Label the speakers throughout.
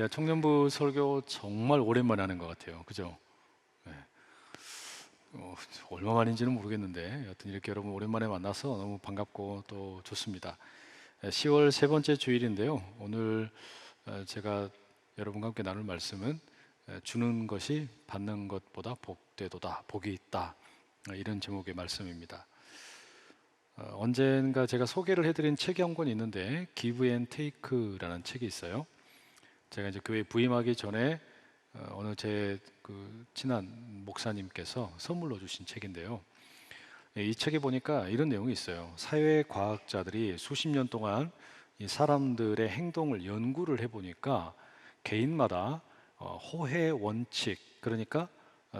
Speaker 1: 제가 청년부 설교 정말 오랜만에 하는 것 같아요. 그죠? 네. 얼마 만인지는 모르겠는데 여튼 이렇게 여러분 오랜만에 만나서 너무 반갑고 또 좋습니다. 10월 세 번째 주일인데요. 오늘 제가 여러분과 함께 나눌 말씀은 주는 것이 받는 것보다 복되도다, 복이 있다, 이런 제목의 말씀입니다. 언젠가 제가 소개를 해드린 책이 한 권 있는데 Give and Take라는 책이 있어요. 제가 이제 교회 부임하기 전에 어느 제 친한 목사님께서 선물로 주신 책인데요. 이 책에 보니까 이런 내용이 있어요. 사회과학자들이 수십 년 동안 이 사람들의 행동을 연구를 해보니까 개인마다 호혜 원칙, 그러니까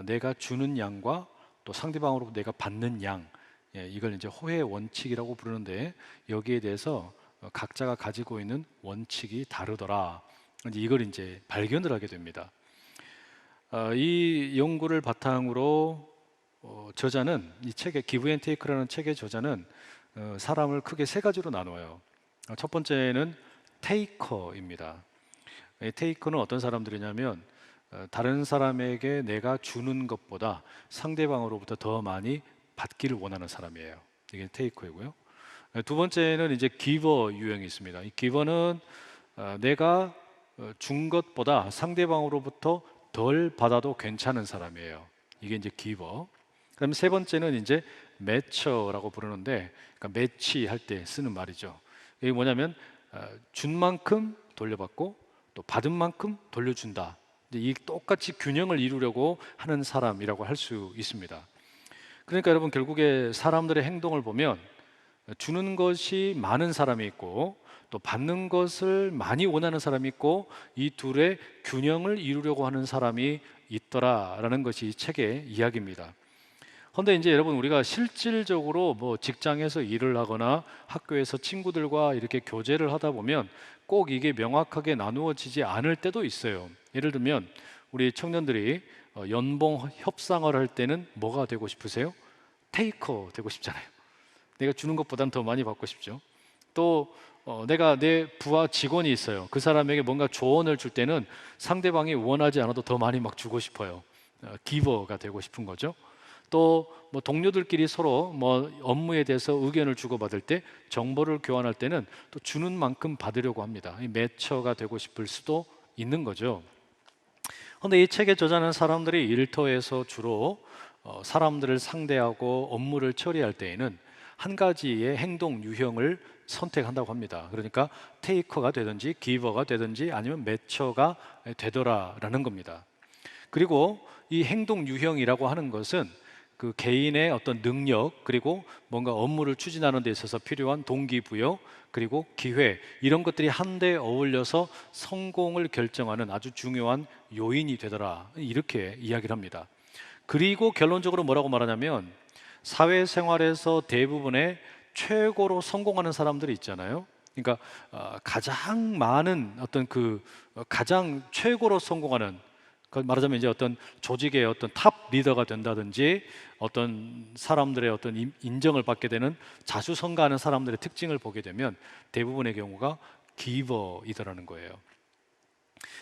Speaker 1: 내가 주는 양과 또 상대방으로부터 내가 받는 양, 이걸 이제 호혜 원칙이라고 부르는데 여기에 대해서 각자가 가지고 있는 원칙이 다르더라. 이걸 이제 발견을 하게 됩니다. 이 연구를 바탕으로 저자는 이 책의 Give and Take라는 책의 저자는 사람을 크게 세 가지로 나누어요. 첫 번째는 테이커입니다. 테이커는 어떤 사람들이냐면 다른 사람에게 내가 주는 것보다 상대방으로부터 더 많이 받기를 원하는 사람이에요. 이게 테이커이고요. 두 번째는 이제 기버 유형이 있습니다. 이 기버는 내가 준 것보다 상대방으로부터 덜 받아도 괜찮은 사람이에요. 이게 이제 기버. 그다음에 세 번째는 이제 매처라고 부르는데, 그러니까 매치할 때 쓰는 말이죠. 이게 뭐냐면 준 만큼 돌려받고 또 받은 만큼 돌려준다. 이 똑같이 균형을 이루려고 하는 사람이라고 할 수 있습니다. 그러니까 여러분, 결국에 사람들의 행동을 보면 주는 것이 많은 사람이 있고 또 받는 것을 많이 원하는 사람이 있고 이 둘의 균형을 이루려고 하는 사람이 있더라라는 것이 이 책의 이야기입니다. 그런데 이제 여러분, 우리가 실질적으로 뭐 직장에서 일을 하거나 학교에서 친구들과 이렇게 교제를 하다 보면 꼭 이게 명확하게 나누어지지 않을 때도 있어요. 예를 들면 우리 청년들이 연봉 협상을 할 때는 뭐가 되고 싶으세요? 테이커 되고 싶잖아요. 내가 주는 것보다는 더 많이 받고 싶죠. 또 내가 내 부하 직원이 있어요. 그 사람에게 뭔가 조언을 줄 때는 상대방이 원하지 않아도 더 많이 막 주고 싶어요. 기버가 되고 싶은 거죠. 또 뭐 동료들끼리 서로 뭐 업무에 대해서 의견을 주고받을 때, 정보를 교환할 때는 또 주는 만큼 받으려고 합니다. 매처가 되고 싶을 수도 있는 거죠. 그런데 이 책의 저자는 사람들이 일터에서 주로 사람들을 상대하고 업무를 처리할 때에는 한 가지의 행동 유형을 선택한다고 합니다. 그러니까 테이커가 되든지 기버가 되든지 아니면 매처가 되더라라는 겁니다. 그리고 이 행동 유형이라고 하는 것은 그 개인의 어떤 능력, 그리고 뭔가 업무를 추진하는 데 있어서 필요한 동기부여, 그리고 기회, 이런 것들이 한데 어울려서 성공을 결정하는 아주 중요한 요인이 되더라, 이렇게 이야기를 합니다. 그리고 결론적으로 뭐라고 말하냐면 사회생활에서 대부분의 최고로 성공하는 사람들이 있잖아요. 그러니까 가장 많은 어떤 가장 최고로 성공하는, 말하자면 이제 어떤 조직의 어떤 탑 리더가 된다든지 어떤 사람들의 어떤 인정을 받게 되는 자수성가하는 사람들의 특징을 보게 되면 대부분의 경우가 기버이더라는 거예요.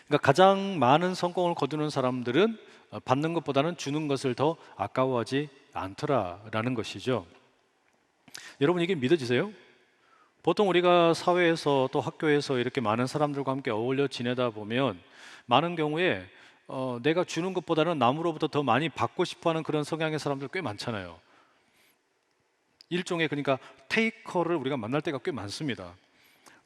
Speaker 1: 그러니까 가장 많은 성공을 거두는 사람들은 받는 것보다는 주는 것을 더 아까워하지 않더라라는 것이죠. 여러분, 이게 믿어지세요? 보통 우리가 사회에서 또 학교에서 이렇게 많은 사람들과 함께 어울려 지내다 보면 많은 경우에 내가 주는 것보다는 남으로부터 더 많이 받고 싶어하는 그런 성향의 사람들 꽤 많잖아요. 일종의, 그러니까 테이커를 우리가 만날 때가 꽤 많습니다.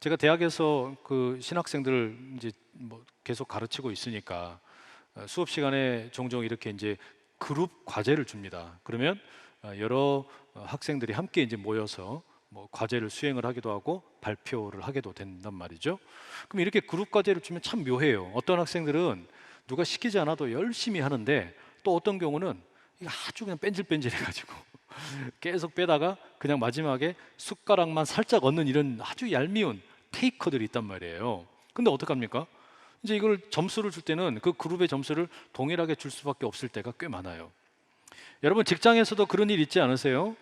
Speaker 1: 제가 대학에서 그 신학생들을 이제 뭐 계속 가르치고 있으니까 수업 시간에 종종 이렇게 이제 그룹 과제를 줍니다. 그러면 여러 학생들이 함께 이제 모여서 뭐 과제를 수행을 하기도 하고 발표를 하게도 된단 말이죠. 그럼 이렇게 그룹 과제를 주면 참 묘해요. 어떤 학생들은 누가 시키지 않아도 열심히 하는데, 또 어떤 경우는 아주 그냥 뺀질뺀질해가지고 계속 빼다가 그냥 마지막에 숟가락만 살짝 얻는 이런 아주 얄미운 테이커들이 있단 말이에요. 근데 어떡합니까? 이제 이걸 점수를 줄 때는 그 그룹의 점수를 동일하게 줄 수밖에 없을 때가 꽤 많아요. 여러분, 직장에서도 그런 일 있지 않으세요?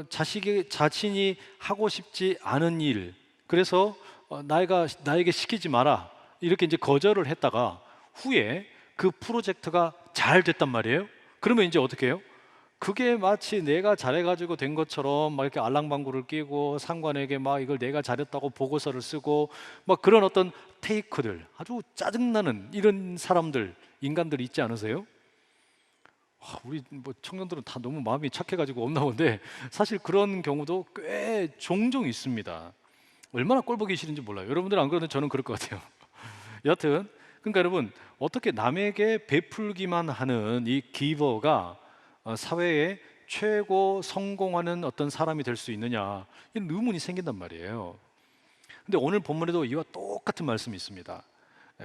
Speaker 1: 자신이 하고 싶지 않은 일, 그래서 나에게 시키지 마라, 이렇게 이제 거절을 했다가 후에 그 프로젝트가 잘 됐단 말이에요. 그러면 이제 어떻게 해요? 그게 마치 내가 잘해가지고 된 것처럼 막 이렇게 알랑방구를 끼고 상관에게 막 이걸 내가 잘했다고 보고서를 쓰고 막 그런 어떤 테이크들, 아주 짜증나는 이런 사람들, 인간들 있지 않으세요? 우리 뭐 청년들은 다 너무 마음이 착해가지고 없나 본데 사실 그런 경우도 꽤 종종 있습니다. 얼마나 꼴보기 싫은지 몰라요. 여러분들 안 그러는데 저는 그럴 것 같아요. 여하튼 그러니까 여러분, 어떻게 남에게 베풀기만 하는 이 기버가 사회에 최고 성공하는 어떤 사람이 될 수 있느냐, 이런 의문이 생긴단 말이에요. 근데 오늘 본문에도 이와 똑같은 말씀이 있습니다.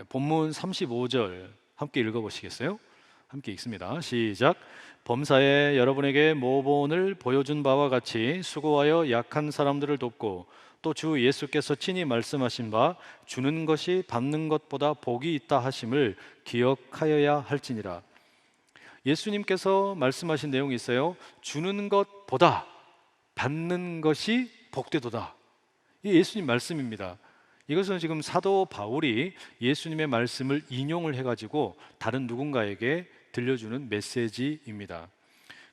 Speaker 1: 본문 35절 함께 읽어보시겠어요? 함께 읽습니다. 시작. 범사에 여러분에게 모본을 보여준 바와 같이 수고하여 약한 사람들을 돕고 또 주 예수께서 친히 말씀하신 바 주는 것이 받는 것보다 복이 있다 하심을 기억하여야 할지니라. 예수님께서 말씀하신 내용이 있어요. 주는 것보다 받는 것이 복되도다. 이 예수님 말씀입니다. 이것은 지금 사도 바울이 예수님의 말씀을 인용을 해가지고 다른 누군가에게 들려주는 메시지입니다.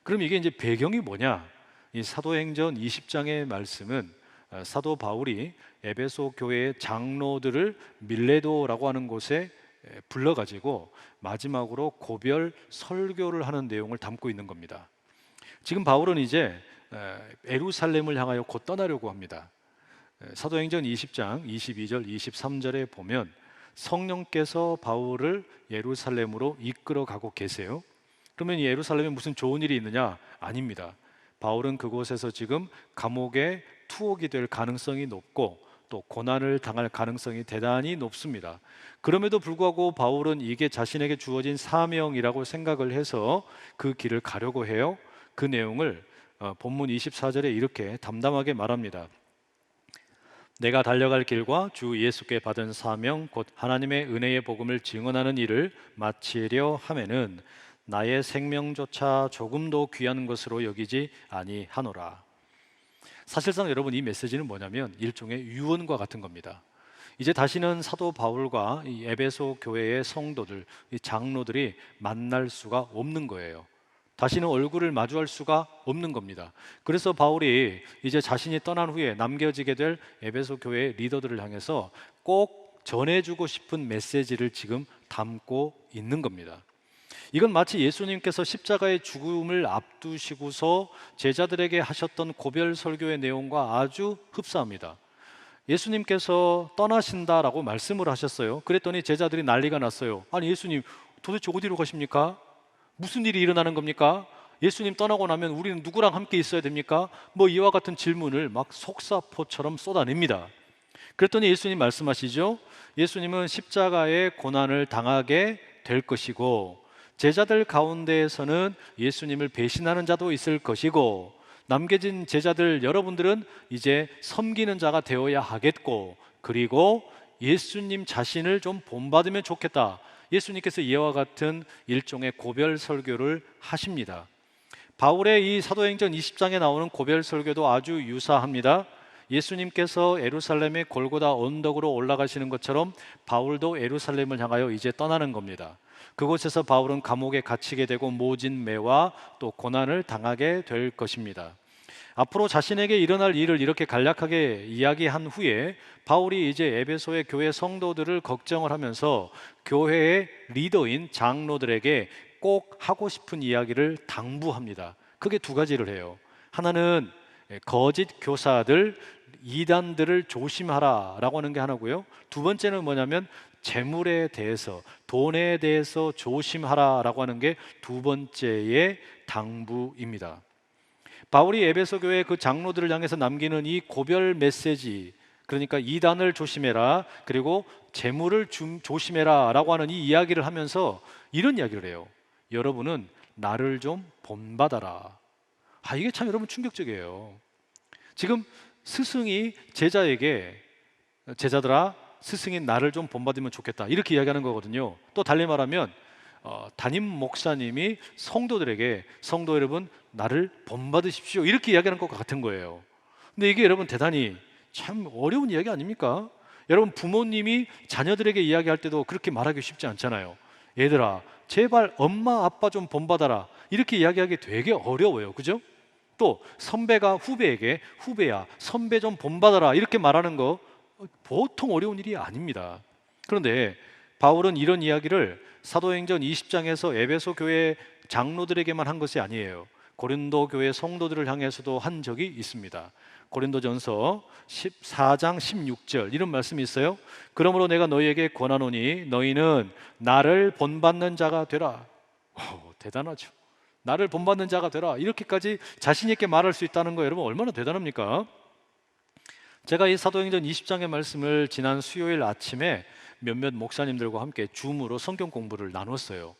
Speaker 1: 그럼 이게 이제 배경이 뭐냐? 이 사도행전 20장의 말씀은 사도 바울이 에베소 교회의 장로들을 밀레도라고 하는 곳에 불러가지고 마지막으로 고별 설교를 하는 내용을 담고 있는 겁니다. 지금 바울은 이제 예루살렘을 향하여 곧 떠나려고 합니다. 사도행전 20장 22절 23절에 보면 성령께서 바울을 예루살렘으로 이끌어 가고 계세요. 그러면 이 예루살렘에 무슨 좋은 일이 있느냐? 아닙니다. 바울은 그곳에서 지금 감옥에 투옥이 될 가능성이 높고 또 고난을 당할 가능성이 대단히 높습니다. 그럼에도 불구하고 바울은 이게 자신에게 주어진 사명이라고 생각을 해서 그 길을 가려고 해요. 그 내용을 본문 24절에 이렇게 담담하게 말합니다. 내가 달려갈 길과 주 예수께 받은 사명 곧 하나님의 은혜의 복음을 증언하는 일을 마치려 하면은 나의 생명조차 조금도 귀한 것으로 여기지 아니하노라. 사실상 여러분, 이 메시지는 뭐냐면 일종의 유언과 같은 겁니다. 이제 다시는 사도 바울과 이 에베소 교회의 성도들, 이 장로들이 만날 수가 없는 거예요. 다시는 얼굴을 마주할 수가 없는 겁니다. 그래서 바울이 이제 자신이 떠난 후에 남겨지게 될 에베소 교회의 리더들을 향해서 꼭 전해주고 싶은 메시지를 지금 담고 있는 겁니다. 이건 마치 예수님께서 십자가의 죽음을 앞두시고서 제자들에게 하셨던 고별 설교의 내용과 아주 흡사합니다. 예수님께서 떠나신다라고 말씀을 하셨어요. 그랬더니 제자들이 난리가 났어요. 아니, 예수님 도대체 어디로 가십니까? 무슨 일이 일어나는 겁니까? 예수님 떠나고 나면 우리는 누구랑 함께 있어야 됩니까? 뭐 이와 같은 질문을 막 속사포처럼 쏟아냅니다. 그랬더니 예수님 말씀하시죠. 예수님은 십자가의 고난을 당하게 될 것이고 제자들 가운데에서는 예수님을 배신하는 자도 있을 것이고 남겨진 제자들 여러분들은 이제 섬기는 자가 되어야 하겠고, 그리고 예수님 자신을 좀 본받으면 좋겠다. 예수님께서 이와 같은 일종의 고별 설교를 하십니다. 바울의 이 사도행전 20장에 나오는 고별 설교도 아주 유사합니다. 예수님께서 예루살렘의 골고다 언덕으로 올라가시는 것처럼 바울도 예루살렘을 향하여 이제 떠나는 겁니다. 그곳에서 바울은 감옥에 갇히게 되고 모진 매와 또 고난을 당하게 될 것입니다. 앞으로 자신에게 일어날 일을 이렇게 간략하게 이야기한 후에 바울이 이제 에베소의 교회 성도들을 걱정을 하면서 교회의 리더인 장로들에게 꼭 하고 싶은 이야기를 당부합니다. 크게 두 가지를 해요. 하나는 거짓 교사들, 이단들을 조심하라 라고 하는 게 하나고요. 두 번째는 뭐냐면 재물에 대해서, 돈에 대해서 조심하라 라고 하는 게 두 번째의 당부입니다. 바울이 에베소 교회 그 장로들을 향해서 남기는 이 고별 메시지, 그러니까 이단을 조심해라, 그리고 재물을 조심해라 라고 하는 이 이야기를 하면서 이런 이야기를 해요. 여러분은 나를 좀 본받아라. 이게 참 여러분 충격적이에요. 지금 스승이 제자에게 제자들아, 스승인 나를 좀 본받으면 좋겠다, 이렇게 이야기하는 거거든요. 또 달리 말하면 담임 목사님이 성도들에게 성도 여러분 나를 본받으십시오, 이렇게 이야기하는 것과 같은 거예요. 근데 이게 여러분 대단히 참 어려운 이야기 아닙니까? 여러분, 부모님이 자녀들에게 이야기할 때도 그렇게 말하기 쉽지 않잖아요. 얘들아, 제발 엄마 아빠 좀 본받아라, 이렇게 이야기하기 되게 어려워요. 그죠? 또 선배가 후배에게 후배야, 선배 좀 본받아라, 이렇게 말하는 거 보통 어려운 일이 아닙니다. 그런데 바울은 이런 이야기를 사도행전 20장에서 에베소 교회 장로들에게만 한 것이 아니에요. 고린도 교회 성도들을 향해서도 한 적이 있습니다. 고린도전서 14장 16절 이런 말씀이 있어요. 그러므로 내가 너희에게 권하노니 너희는 나를 본받는 자가 되라. 대단하죠. 나를 본받는 자가 되라, 이렇게까지 자신 있게 말할 수 있다는 거, 여러분 얼마나 대단합니까? 제가 이 사도행전 20장의 말씀을 지난 수요일 아침에 몇몇 목사님들과 함께 줌으로 성경 공부를 나눴어요.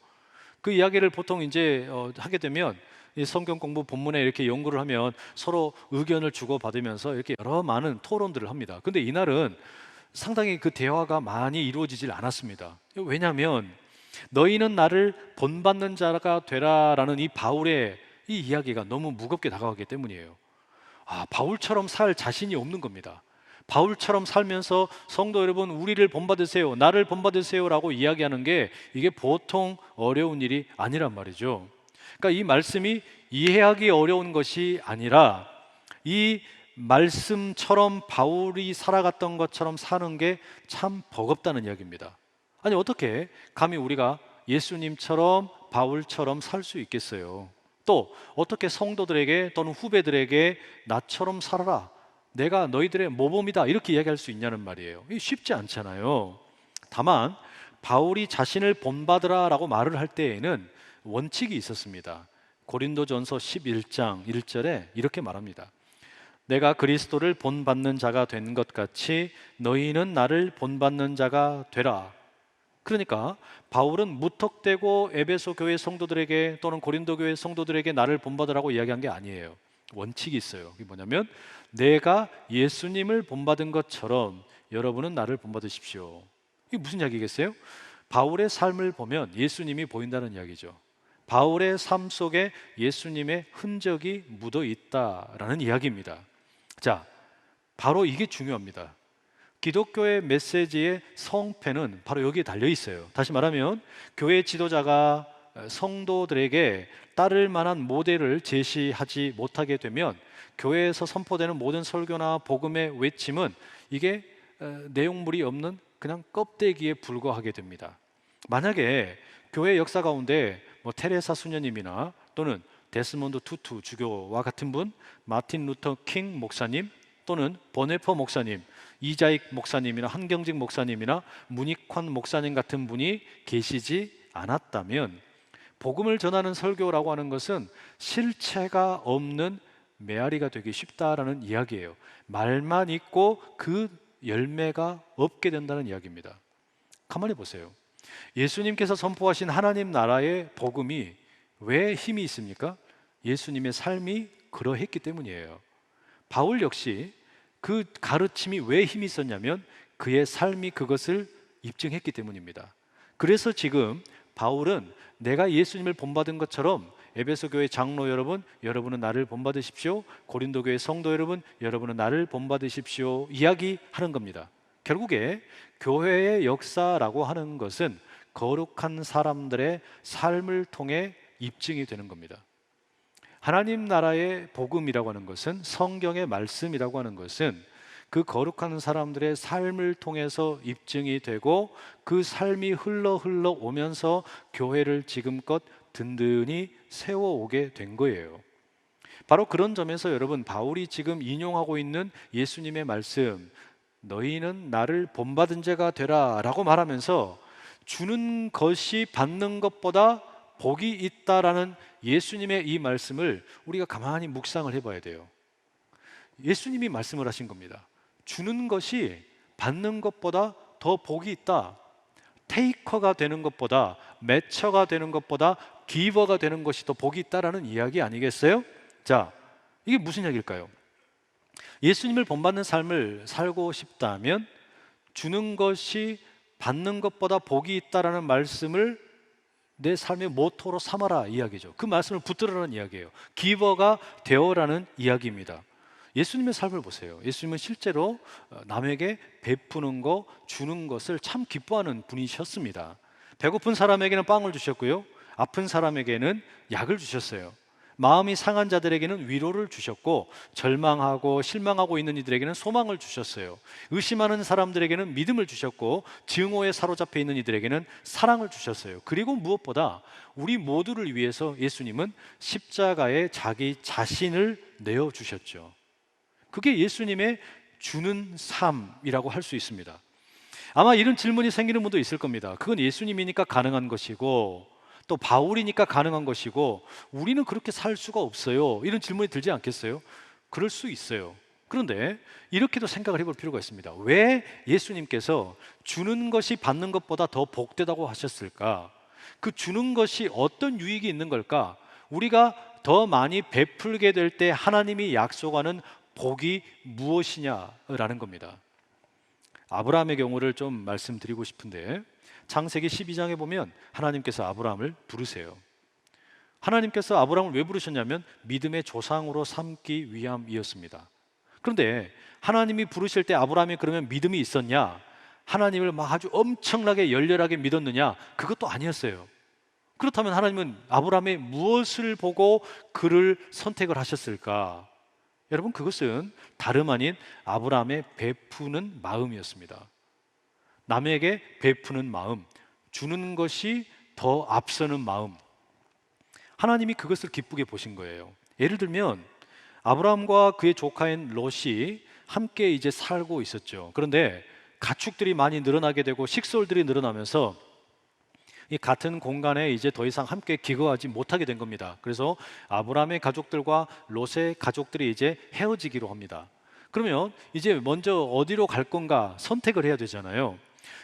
Speaker 1: 그 이야기를 보통 이제 하게 되면 이 성경 공부 본문에 이렇게 연구를 하면 서로 의견을 주고받으면서 이렇게 여러 많은 토론들을 합니다. 근데 이날은 상당히 그 대화가 많이 이루어지질 않았습니다. 왜냐하면 너희는 나를 본받는 자가 되라라는 이 바울의 이 이야기가 너무 무겁게 다가가기 때문이에요. 바울처럼 살 자신이 없는 겁니다. 바울처럼 살면서 성도 여러분, 우리를 본받으세요, 나를 본받으세요 라고 이야기하는 게 이게 보통 어려운 일이 아니란 말이죠. 그러니까 이 말씀이 이해하기 어려운 것이 아니라 이 말씀처럼 바울이 살아갔던 것처럼 사는 게 참 버겁다는 이야기입니다. 아니, 어떻게 감히 우리가 예수님처럼 바울처럼 살 수 있겠어요? 또 어떻게 성도들에게 또는 후배들에게 나처럼 살아라, 내가 너희들의 모범이다, 이렇게 이야기할 수 있냐는 말이에요. 이게 쉽지 않잖아요. 다만 바울이 자신을 본받으라 라고 말을 할 때에는 원칙이 있었습니다. 고린도전서 11장 1절에 이렇게 말합니다. 내가 그리스도를 본받는 자가 된 것 같이 너희는 나를 본받는 자가 되라. 그러니까 바울은 무턱대고 에베소 교회 성도들에게 또는 고린도 교회 성도들에게 나를 본받으라고 이야기한 게 아니에요. 원칙이 있어요. 그게 뭐냐면 내가 예수님을 본받은 것처럼 여러분은 나를 본받으십시오. 이게 무슨 이야기겠어요? 바울의 삶을 보면 예수님이 보인다는 이야기죠. 바울의 삶 속에 예수님의 흔적이 묻어 있다라는 이야기입니다. 자, 바로 이게 중요합니다. 기독교의 메시지의 성패는 바로 여기에 달려 있어요. 다시 말하면 교회 지도자가 성도들에게 따를 만한 모델을 제시하지 못하게 되면 교회에서 선포되는 모든 설교나 복음의 외침은 이게 내용물이 없는 그냥 껍데기에 불과하게 됩니다. 만약에 교회 역사 가운데 테레사 수녀님이나 또는 데스몬드 투투 주교와 같은 분, 마틴 루터 킹 목사님 또는 버네퍼 목사님, 이자익 목사님이나 한경직 목사님이나 문익환 목사님 같은 분이 계시지 않았다면 복음을 전하는 설교라고 하는 것은 실체가 없는 메아리가 되기 쉽다라는 이야기예요. 말만 있고 그 열매가 없게 된다는 이야기입니다. 가만히 보세요. 예수님께서 선포하신 하나님 나라의 복음이 왜 힘이 있습니까? 예수님의 삶이 그러했기 때문이에요. 바울 역시 그 가르침이 왜 힘이 있었냐면 그의 삶이 그것을 입증했기 때문입니다. 그래서 지금 바울은 내가 예수님을 본받은 것처럼 에베소 교회 장로 여러분, 여러분은 나를 본받으십시오. 고린도 교회 성도 여러분, 여러분은 나를 본받으십시오, 이야기하는 겁니다. 결국에 교회의 역사라고 하는 것은 거룩한 사람들의 삶을 통해 입증이 되는 겁니다. 하나님 나라의 복음이라고 하는 것은, 성경의 말씀이라고 하는 것은 그 거룩한 사람들의 삶을 통해서 입증이 되고 그 삶이 흘러 오면서 교회를 지금껏 든든히 세워오게 된 거예요. 바로 그런 점에서 여러분, 바울이 지금 인용하고 있는 예수님의 말씀, 너희는 나를 본받은 자가 되라 라고 말하면서 주는 것이 받는 것보다 복이 있다라는 예수님의 이 말씀을 우리가 가만히 묵상을 해봐야 돼요. 예수님이 말씀을 하신 겁니다. 주는 것이 받는 것보다 더 복이 있다. 테이커가 되는 것보다, 매처가 되는 것보다 기버가 되는 것이 더 복이 있다라는 이야기 아니겠어요? 자, 이게 무슨 이야기일까요? 예수님을 본받는 삶을 살고 싶다면 주는 것이 받는 것보다 복이 있다라는 말씀을 내 삶의 모토로 삼아라 이야기죠. 그 말씀을 붙들으라는 이야기예요. 기버가 되어라는 이야기입니다. 예수님의 삶을 보세요. 예수님은 실제로 남에게 베푸는 거, 주는 것을 참 기뻐하는 분이셨습니다. 배고픈 사람에게는 빵을 주셨고요, 아픈 사람에게는 약을 주셨어요. 마음이 상한 자들에게는 위로를 주셨고, 절망하고 실망하고 있는 이들에게는 소망을 주셨어요. 의심하는 사람들에게는 믿음을 주셨고, 증오에 사로잡혀 있는 이들에게는 사랑을 주셨어요. 그리고 무엇보다 우리 모두를 위해서 예수님은 십자가에 자기 자신을 내어주셨죠. 그게 예수님의 주는 삶이라고 할 수 있습니다. 아마 이런 질문이 생기는 분도 있을 겁니다. 그건 예수님이니까 가능한 것이고, 또 바울이니까 가능한 것이고, 우리는 그렇게 살 수가 없어요, 이런 질문이 들지 않겠어요? 그럴 수 있어요. 그런데 이렇게도 생각을 해볼 필요가 있습니다. 왜 예수님께서 주는 것이 받는 것보다 더 복되다고 하셨을까? 그 주는 것이 어떤 유익이 있는 걸까? 우리가 더 많이 베풀게 될 때 하나님이 약속하는 복이 무엇이냐라는 겁니다. 아브라함의 경우를 좀 말씀드리고 싶은데, 창세기 12장에 보면 하나님께서 아브라함을 부르세요. 하나님께서 아브라함을 왜 부르셨냐면 믿음의 조상으로 삼기 위함이었습니다. 그런데 하나님이 부르실 때 아브라함이 그러면 믿음이 있었냐? 하나님을 막 아주 엄청나게 열렬하게 믿었느냐? 그것도 아니었어요. 그렇다면 하나님은 아브라함의 무엇을 보고 그를 선택을 하셨을까? 여러분, 그것은 다름 아닌 아브라함의 베푸는 마음이었습니다. 남에게 베푸는 마음, 주는 것이 더 앞서는 마음, 하나님이 그것을 기쁘게 보신 거예요. 예를 들면 아브라함과 그의 조카인 롯이 함께 이제 살고 있었죠. 그런데 가축들이 많이 늘어나게 되고 식솔들이 늘어나면서 이 같은 공간에 이제 더 이상 함께 기거하지 못하게 된 겁니다. 그래서 아브라함의 가족들과 롯의 가족들이 이제 헤어지기로 합니다. 그러면 이제 먼저 어디로 갈 건가 선택을 해야 되잖아요.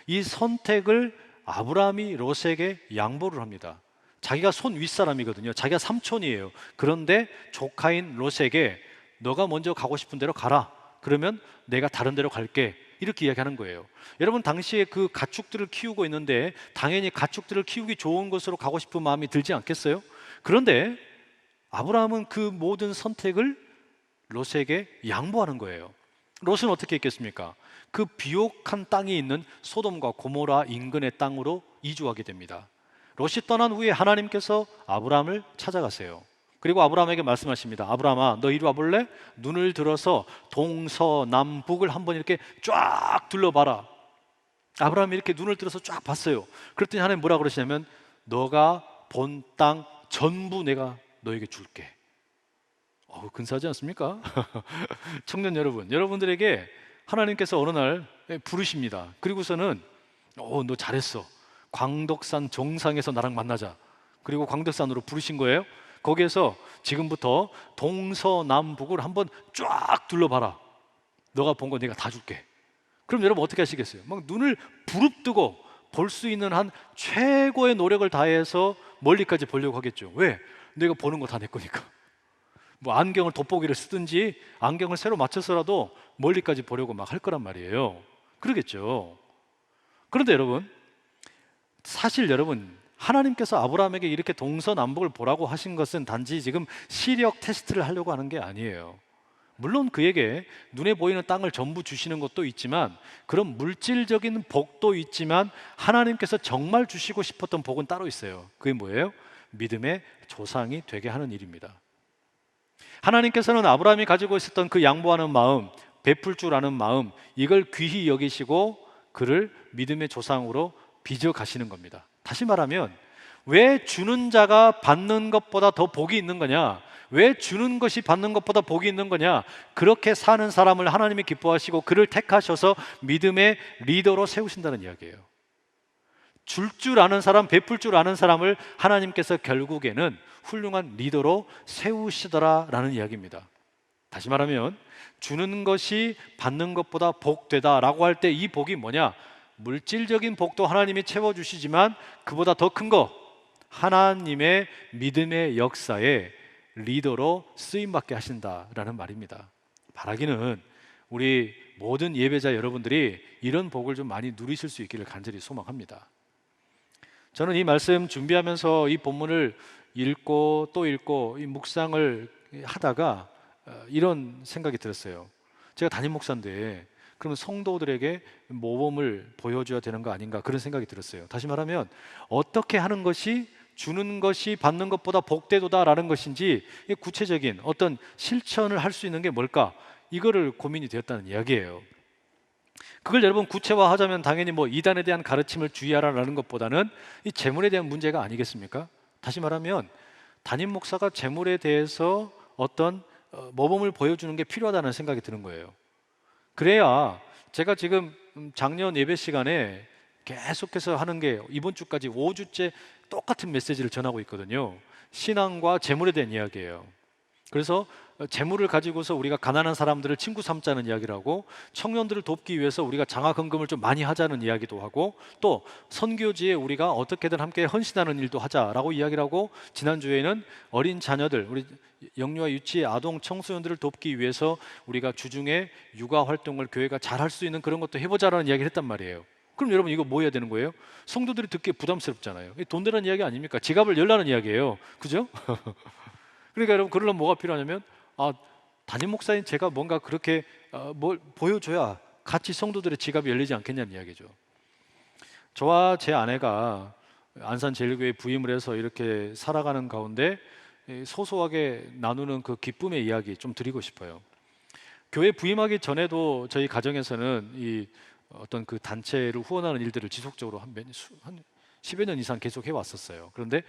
Speaker 1: 이 선택을 아브라함이 롯에게 양보를 합니다. 자기가 손 윗사람이거든요. 자기가 삼촌이에요. 그런데 조카인 롯에게 너가 먼저 가고 싶은 데로 가라, 그러면 내가 다른 데로 갈게, 이렇게 이야기하는 거예요. 여러분, 당시에 그 가축들을 키우고 있는데 당연히 가축들을 키우기 좋은 곳으로 가고 싶은 마음이 들지 않겠어요? 그런데 아브라함은 그 모든 선택을 롯에게 양보하는 거예요. 롯은 어떻게 했겠습니까? 그 비옥한 땅이 있는 소돔과 고모라 인근의 땅으로 이주하게 됩니다. 롯이 떠난 후에 하나님께서 아브라함을 찾아가세요. 그리고 아브라함에게 말씀하십니다. 아브라함아, 너 이리 와볼래? 눈을 들어서 동서남북을 한번 이렇게 쫙 둘러봐라. 아브라함이 이렇게 눈을 들어서 쫙 봤어요. 그랬더니 하나님 뭐라 그러시냐면 너가 본 땅 전부 내가 너에게 줄게. 근사하지 않습니까? 청년 여러분, 여러분들에게 하나님께서 어느 날 부르십니다. 그리고서는 너 잘했어, 광덕산 정상에서 나랑 만나자. 그리고 광덕산으로 부르신 거예요. 거기에서 지금부터 동서남북을 한번 쫙 둘러봐라. 너가 본 거 내가 다 줄게. 그럼 여러분 어떻게 하시겠어요? 막 눈을 부릅뜨고 볼 수 있는 한 최고의 노력을 다해서 멀리까지 보려고 하겠죠. 왜? 내가 보는 거 다 내 거니까. 뭐 안경을 돋보기를 쓰든지 안경을 새로 맞춰서라도 멀리까지 보려고 막 할 거란 말이에요. 그러겠죠. 그런데 여러분, 사실 여러분, 하나님께서 아브라함에게 이렇게 동서남북을 보라고 하신 것은 단지 지금 시력 테스트를 하려고 하는 게 아니에요. 물론 그에게 눈에 보이는 땅을 전부 주시는 것도 있지만, 그런 물질적인 복도 있지만 하나님께서 정말 주시고 싶었던 복은 따로 있어요. 그게 뭐예요? 믿음의 조상이 되게 하는 일입니다. 하나님께서는 아브라함이 가지고 있었던 그 양보하는 마음, 베풀 줄 아는 마음, 이걸 귀히 여기시고 그를 믿음의 조상으로 빚어 가시는 겁니다. 다시 말하면 왜 주는 자가 받는 것보다 더 복이 있는 거냐? 왜 주는 것이 받는 것보다 복이 있는 거냐? 그렇게 사는 사람을 하나님이 기뻐하시고 그를 택하셔서 믿음의 리더로 세우신다는 이야기예요. 줄 아는 사람, 베풀 줄 아는 사람을 하나님께서 결국에는 훌륭한 리더로 세우시더라라는 이야기입니다. 다시 말하면 주는 것이 받는 것보다 복되다라고 할 때 이 복이 뭐냐? 물질적인 복도 하나님이 채워주시지만 그보다 더 큰 거, 하나님의 믿음의 역사에 리더로 쓰임받게 하신다라는 말입니다. 바라기는 우리 모든 예배자 여러분들이 이런 복을 좀 많이 누리실 수 있기를 간절히 소망합니다. 저는 이 말씀 준비하면서 이 본문을 읽고 또 읽고 이 묵상을 하다가 이런 생각이 들었어요. 제가 담임 목사인데 그러면 성도들에게 모범을 보여줘야 되는 거 아닌가, 그런 생각이 들었어요. 다시 말하면 어떻게 하는 것이 주는 것이 받는 것보다 복되도다라는 것인지, 구체적인 어떤 실천을 할 수 있는 게 뭘까, 이거를 고민이 되었다는 이야기예요. 그걸 여러분 구체화하자면 당연히 뭐 이단에 대한 가르침을 주의하라는 것보다는 이 재물에 대한 문제가 아니겠습니까? 다시 말하면 담임 목사가 재물에 대해서 어떤 모범을 보여주는 게 필요하다는 생각이 드는 거예요. 그래야 제가 지금 작년 예배 시간에 계속해서 하는 게 이번 주까지 5주째 똑같은 메시지를 전하고 있거든요. 신앙과 재물에 대한 이야기예요. 그래서 재물을 가지고서 우리가 가난한 사람들을 친구 삼자는 이야기를 하고, 청년들을 돕기 위해서 우리가 장학금금을 좀 많이 하자는 이야기도 하고, 또 선교지에 우리가 어떻게든 함께 헌신하는 일도 하자라고 이야기를 하고, 지난주에는 어린 자녀들, 우리 영유아 유치 아동 청소년들을 돕기 위해서 우리가 주중에 육아 활동을 교회가 잘 할 수 있는 그런 것도 해보자라는 이야기를 했단 말이에요. 그럼 여러분 이거 뭐 해야 되는 거예요? 성도들이 듣기에 부담스럽잖아요. 돈 되라는 이야기 아닙니까? 지갑을 열라는 이야기예요. 그죠? 그러니까 여러분, 그러려면 뭐가 필요하냐면, 담임 목사인 제가 뭔가 그렇게 뭘 보여줘야 같이 성도들의 지갑이 열리지 않겠냐는 이야기죠. 저와 제 아내가 안산제일교회 부임을 해서 이렇게 살아가는 가운데 소소하게 나누는 그 기쁨의 이야기 좀 드리고 싶어요. 교회 부임하기 전에도 저희 가정에서는 이 어떤 그 단체를 후원하는 일들을 지속적으로 한 10여 년 이상 계속 해왔었어요. 그런데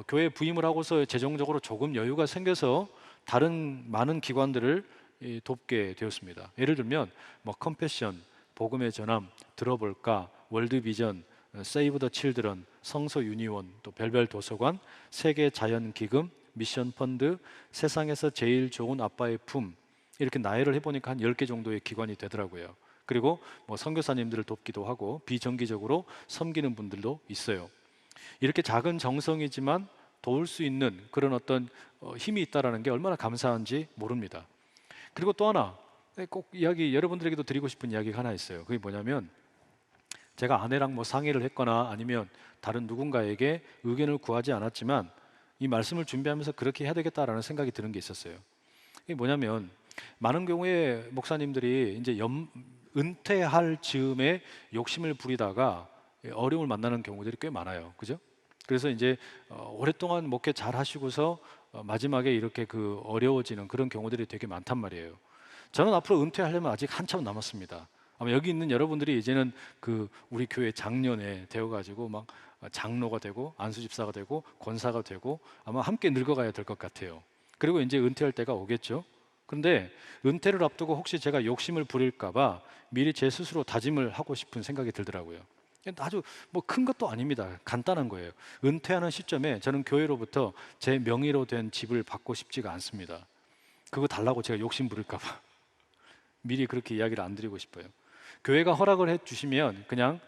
Speaker 1: 교회 부임을 하고서 재정적으로 조금 여유가 생겨서 다른 많은 기관들을 돕게 되었습니다. 예를 들면 뭐 컴패션, 복음의 전함, 들어볼까, 월드비전, 세이브 더 칠드런, 성서 유니온, 또 별별 도서관, 세계 자연 기금, 미션 펀드, 세상에서 제일 좋은 아빠의 품, 이렇게 나열을 해보니까 한 10개 정도의 기관이 되더라고요. 그리고 뭐 선교사님들을 돕기도 하고 비정기적으로 섬기는 분들도 있어요. 이렇게 작은 정성이지만 도울 수 있는 그런 어떤 힘이 있다는 게 얼마나 감사한지 모릅니다. 그리고 또 하나 꼭 이야기, 여러분들에게도 드리고 싶은 이야기가 하나 있어요. 그게 뭐냐면, 제가 아내랑 뭐 상의를 했거나 아니면 다른 누군가에게 의견을 구하지 않았지만 이 말씀을 준비하면서 그렇게 해야 되겠다라는 생각이 드는 게 있었어요. 이게 뭐냐면, 많은 경우에 목사님들이 이제 은퇴할 즈음에 욕심을 부리다가 어려움을 만나는 경우들이 꽤 많아요. 그죠? 그래서 이제 오랫동안 목회 잘 하시고서 마지막에 이렇게 그 어려워지는 그런 경우들이 되게 많단 말이에요. 저는 앞으로 은퇴하려면 아직 한참 남았습니다. 아마 여기 있는 여러분들이 이제는 그 우리 교회 장년에 되어가지고 막 장로가 되고 안수집사가 되고 권사가 되고 아마 함께 늙어가야 될 것 같아요. 그리고 이제 은퇴할 때가 오겠죠. 그런데 은퇴를 앞두고 혹시 제가 욕심을 부릴까봐 미리 제 스스로 다짐을 하고 싶은 생각이 들더라고요. 아주 뭐 큰 것도 아닙니다. 간단한 거예요. 은퇴하는 시점에 저는 교회로부터 제 명의로 된 집을 받고 싶지가 않습니다. 그거 달라고 제가 욕심 부릴까봐 미리 그렇게 이야기를 안 드리고 싶어요. 교회가 허락을 해주시면 그냥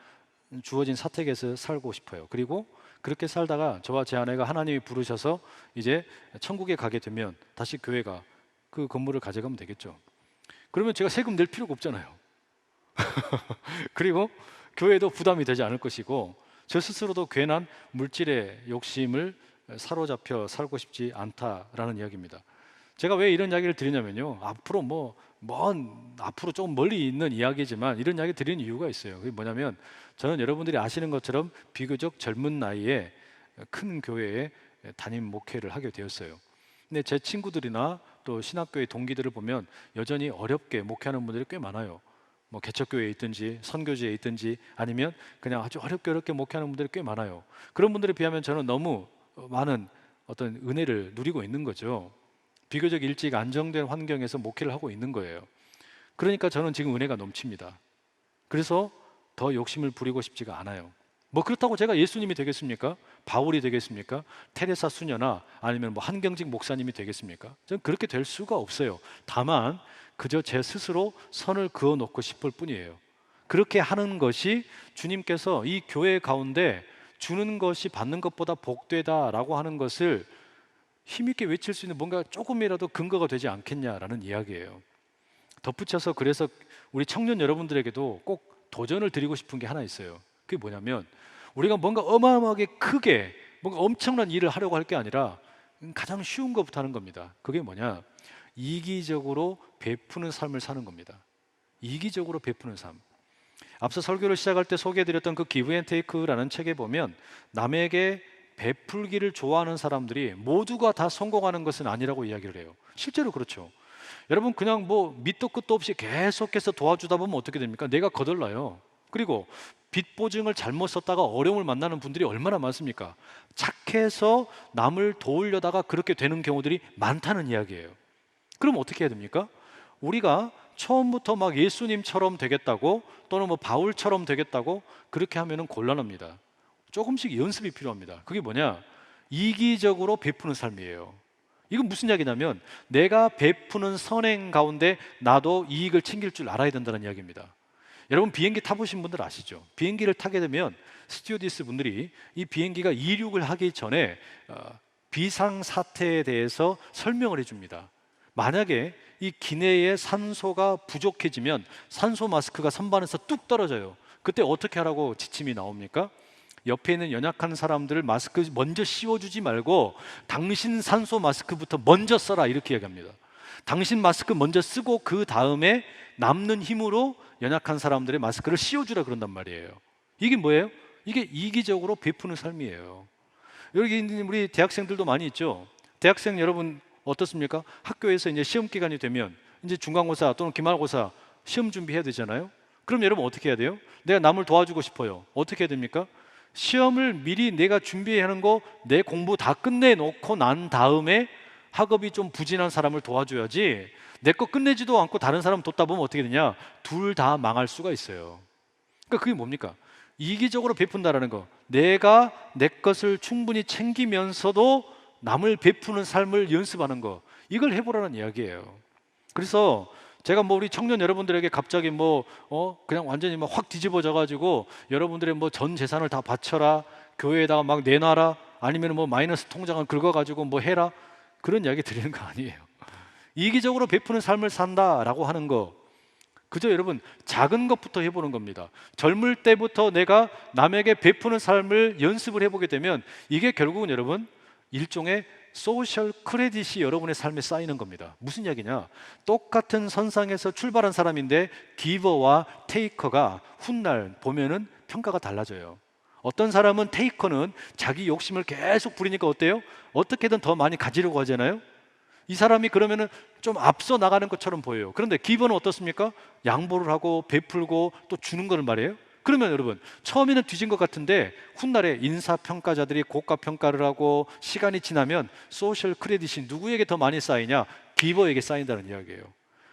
Speaker 1: 주어진 사택에서 살고 싶어요. 그리고 그렇게 살다가 저와 제 아내가 하나님이 부르셔서 이제 천국에 가게 되면 다시 교회가 그 건물을 가져가면 되겠죠. 그러면 제가 세금 낼 필요가 없잖아요. 그리고 교회도 부담이 되지 않을 것이고, 저 스스로도 괜한 물질의 욕심을 사로잡혀 살고 싶지 않다라는 이야기입니다. 제가 왜 이런 이야기를 드리냐면요, 앞으로 앞으로 조금 멀리 있는 이야기지만 이런 이야기 드리는 이유가 있어요. 그게 뭐냐면, 저는 여러분들이 아시는 것처럼 비교적 젊은 나이에 큰 교회에 담임 목회를 하게 되었어요. 근데 제 친구들이나 또 신학교의 동기들을 보면 여전히 어렵게 목회하는 분들이 꽤 많아요. 뭐 개척교회에 있든지 선교지에 있든지 아니면 그냥 아주 어렵게 목회하는 분들이 꽤 많아요. 그런 분들에 비하면 저는 너무 많은 어떤 은혜를 누리고 있는 거죠. 비교적 일찍 안정된 환경에서 목회를 하고 있는 거예요. 그러니까 저는 지금 은혜가 넘칩니다. 그래서 더 욕심을 부리고 싶지가 않아요. 뭐 그렇다고 제가 예수님이 되겠습니까? 바울이 되겠습니까? 테레사 수녀나 아니면 뭐 한경직 목사님이 되겠습니까? 저는 그렇게 될 수가 없어요. 다만 그저 제 스스로 선을 그어 놓고 싶을 뿐이에요. 그렇게 하는 것이 주님께서 이 교회 가운데 주는 것이 받는 것보다 복되다라고 하는 것을 힘있게 외칠 수 있는 뭔가 조금이라도 근거가 되지 않겠냐라는 이야기예요. 덧붙여서 그래서 우리 청년 여러분들에게도 꼭 도전을 드리고 싶은 게 하나 있어요. 그게 뭐냐면, 우리가 뭔가 어마어마하게 크게 뭔가 엄청난 일을 하려고 할 게 아니라 가장 쉬운 것부터 하는 겁니다. 그게 뭐냐? 이기적으로 베푸는 삶을 사는 겁니다. 이기적으로 베푸는 삶. 앞서 설교를 시작할 때 소개해드렸던 그 기브 앤 테이크라는 책에 보면 남에게 베풀기를 좋아하는 사람들이 모두가 다 성공하는 것은 아니라고 이야기를 해요. 실제로 그렇죠. 여러분 그냥 뭐 밑도 끝도 없이 계속해서 도와주다 보면 어떻게 됩니까? 내가 거덜나요. 그리고 빚 보증을 잘못 썼다가 어려움을 만나는 분들이 얼마나 많습니까? 착해서 남을 도우려다가 그렇게 되는 경우들이 많다는 이야기예요. 그럼 어떻게 해야 됩니까? 우리가 처음부터 막 예수님처럼 되겠다고 또는 뭐 바울처럼 되겠다고 그렇게 하면은 곤란합니다. 조금씩 연습이 필요합니다. 그게 뭐냐? 이기적으로 베푸는 삶이에요. 이건 무슨 이야기냐면 내가 베푸는 선행 가운데 나도 이익을 챙길 줄 알아야 된다는 이야기입니다. 여러분 비행기 타보신 분들 아시죠? 비행기를 타게 되면 스튜어디스 분들이 이 비행기가 이륙을 하기 전에 비상사태에 대해서 설명을 해줍니다. 만약에 이 기내에 산소가 부족해지면 산소 마스크가 선반에서 뚝 떨어져요. 그때 어떻게 하라고 지침이 나옵니까? 옆에 있는 연약한 사람들을 마스크 먼저 씌워주지 말고 당신 산소 마스크부터 먼저 써라 이렇게 이야기합니다. 당신 마스크 먼저 쓰고 그 다음에 남는 힘으로 연약한 사람들의 마스크를 씌워주라 그런단 말이에요. 이게 뭐예요? 이게 이기적으로 베푸는 삶이에요. 여기 있는 우리 대학생들도 많이 있죠. 대학생 여러분 어떻습니까? 학교에서 이제 시험 기간이 되면 이제 중간고사 또는 기말고사 시험 준비해야 되잖아요. 그럼 여러분 어떻게 해야 돼요? 내가 남을 도와주고 싶어요. 어떻게 해야 됩니까? 시험을 미리 내가 준비해야 하는 거 내 공부 다 끝내놓고 난 다음에 학업이 좀 부진한 사람을 도와줘야지 내 거 끝내지도 않고 다른 사람 돕다 보면 어떻게 되냐? 둘 다 망할 수가 있어요. 그러니까 그게 뭡니까? 이기적으로 베푼다라는 거. 내가 내 것을 충분히 챙기면서도 남을 베푸는 삶을 연습하는 거. 이걸 해보라는 이야기예요. 그래서 제가 뭐 우리 청년 여러분들에게 갑자기 그냥 완전히 막 확 뒤집어져 가지고 여러분들의 뭐 전 재산을 다 바쳐라, 교회에다가 막 내놔라, 아니면 뭐 마이너스 통장을 긁어 가지고 뭐 해라, 그런 이야기 드리는 거 아니에요. 이기적으로 베푸는 삶을 산다라고 하는 거, 그저 여러분 작은 것부터 해보는 겁니다. 젊을 때부터 내가 남에게 베푸는 삶을 연습을 해보게 되면 이게 결국은 여러분 일종의 소셜 크레딧이 여러분의 삶에 쌓이는 겁니다. 무슨 이야기냐? 똑같은 선상에서 출발한 사람인데 기버와 테이커가 훗날 보면은 평가가 달라져요. 어떤 사람은 테이커는 자기 욕심을 계속 부리니까 어때요? 어떻게든 더 많이 가지려고 하잖아요. 이 사람이 그러면은 좀 앞서 나가는 것처럼 보여요. 그런데 기버는 어떻습니까? 양보를 하고 베풀고 또 주는 걸 말이에요. 그러면 여러분 처음에는 뒤진 것 같은데 훗날에 인사평가자들이 고가평가를 하고 시간이 지나면 소셜 크레딧이 누구에게 더 많이 쌓이냐? 기버에게 쌓인다는 이야기예요.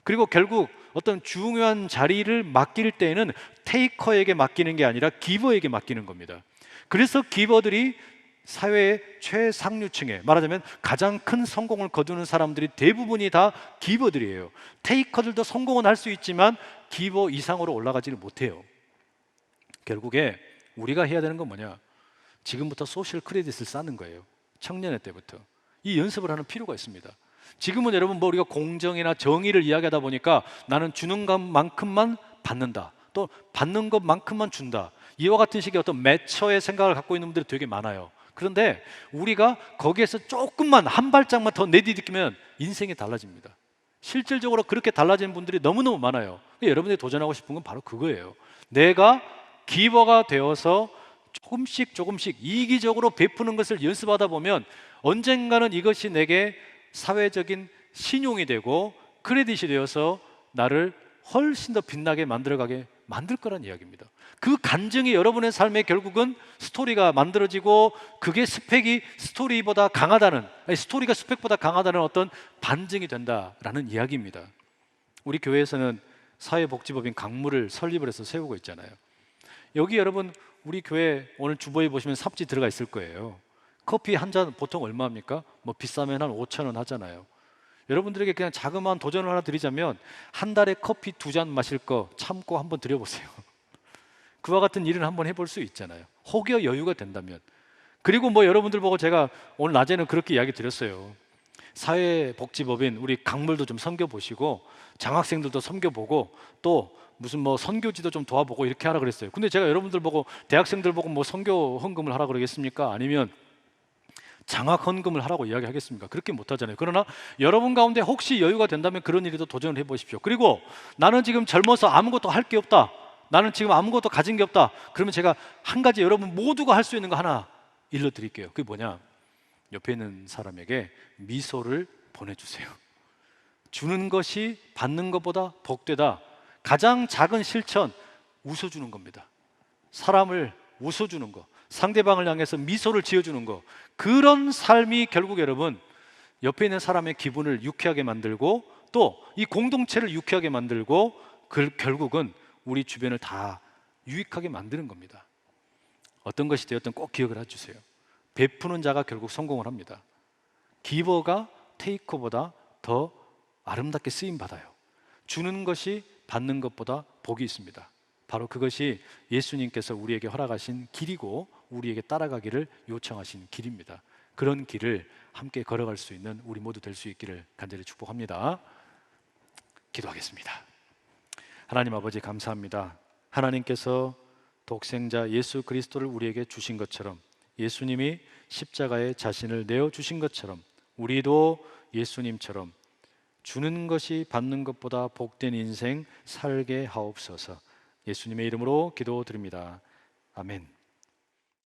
Speaker 1: 그리고 결국 어떤 중요한 자리를 맡길 때에는 테이커에게 맡기는 게 아니라 기버에게 맡기는 겁니다. 그래서 기버들이 사회의 최상류층에, 말하자면 가장 큰 성공을 거두는 사람들이 대부분이 다 기버들이에요. 테이커들도 성공은 할 수 있지만 기버 이상으로 올라가지를 못해요. 결국에 우리가 해야 되는 건 뭐냐? 지금부터 소셜 크레딧을 쌓는 거예요. 청년의 때부터 이 연습을 하는 필요가 있습니다. 지금은 여러분 우리가 공정이나 정의를 이야기하다 보니까 나는 주는 것만큼만 받는다, 또 받는 것만큼만 준다, 이와 같은 식의 어떤 매처의 생각을 갖고 있는 분들이 되게 많아요. 그런데 우리가 거기에서 조금만 한 발짝만 더 내디디면 인생이 달라집니다. 실질적으로 그렇게 달라지는 분들이 너무너무 많아요. 여러분들이 도전하고 싶은 건 바로 그거예요. 내가 기버가 되어서 조금씩 이기적으로 베푸는 것을 연습하다 보면 언젠가는 이것이 내게 사회적인 신용이 되고 크레딧이 되어서 나를 훨씬 더 빛나게 만들어가게 만들 거란 이야기입니다. 그 간증이 여러분의 삶에 결국은 스토리가 만들어지고 그게 스펙이 스토리보다 강하다는, 아니 스토리가 스펙보다 강하다는 어떤 반증이 된다라는 이야기입니다. 우리 교회에서는 사회복지법인 강물을 설립을 해서 세우고 있잖아요. 여기 여러분 우리 교회 오늘 주보에 보시면 삽지 들어가 있을 거예요. 커피 한 잔 보통 얼마입니까? 뭐 비싸면 한 5,000원 하잖아요. 여러분들에게 그냥 자그마한 도전을 하나 드리자면 한 달에 커피 2잔 마실 거 참고 한번 드려보세요. 그와 같은 일은 한번 해볼 수 있잖아요. 혹여 여유가 된다면. 그리고 뭐 여러분들 보고 제가 오늘 낮에는 그렇게 이야기 드렸어요. 사회복지법인 우리 강물도 좀 섬겨보시고 장학생들도 섬겨보고 또 무슨 뭐 선교지도 좀 도와보고 이렇게 하라 그랬어요. 근데 제가 여러분들 보고 대학생들 보고 뭐 선교 헌금을 하라 그러겠습니까? 아니면 장학 헌금을 하라고 이야기하겠습니까? 그렇게 못하잖아요. 그러나 여러분 가운데 혹시 여유가 된다면 그런 일에도 도전을 해보십시오. 그리고 나는 지금 젊어서 아무것도 할 게 없다, 나는 지금 아무것도 가진 게 없다, 그러면 제가 한 가지 여러분 모두가 할 수 있는 거 하나 일러드릴게요. 그게 뭐냐? 옆에 있는 사람에게 미소를 보내주세요. 주는 것이 받는 것보다 복되다. 가장 작은 실천, 웃어주는 겁니다. 사람을 웃어주는 거, 상대방을 향해서 미소를 지어주는 거, 그런 삶이 결국 여러분 옆에 있는 사람의 기분을 유쾌하게 만들고 또 이 공동체를 유쾌하게 만들고 결국은 우리 주변을 다 유익하게 만드는 겁니다. 어떤 것이 되었든 꼭 기억을 해주세요. 베푸는 자가 결국 성공을 합니다. 기버가 테이커보다 더 아름답게 쓰임 받아요. 주는 것이 받는 것보다 복이 있습니다. 바로 그것이 예수님께서 우리에게 허락하신 길이고 우리에게 따라가기를 요청하신 길입니다. 그런 길을 함께 걸어갈 수 있는 우리 모두 될 수 있기를 간절히 축복합니다. 기도하겠습니다. 하나님 아버지, 감사합니다. 하나님께서 독생자 예수 그리스도를 우리에게 주신 것처럼, 예수님이 십자가에 자신을 내어주신 것처럼 우리도 예수님처럼 주는 것이 받는 것보다 복된 인생 살게 하옵소서. 예수님의 이름으로 기도드립니다. 아멘.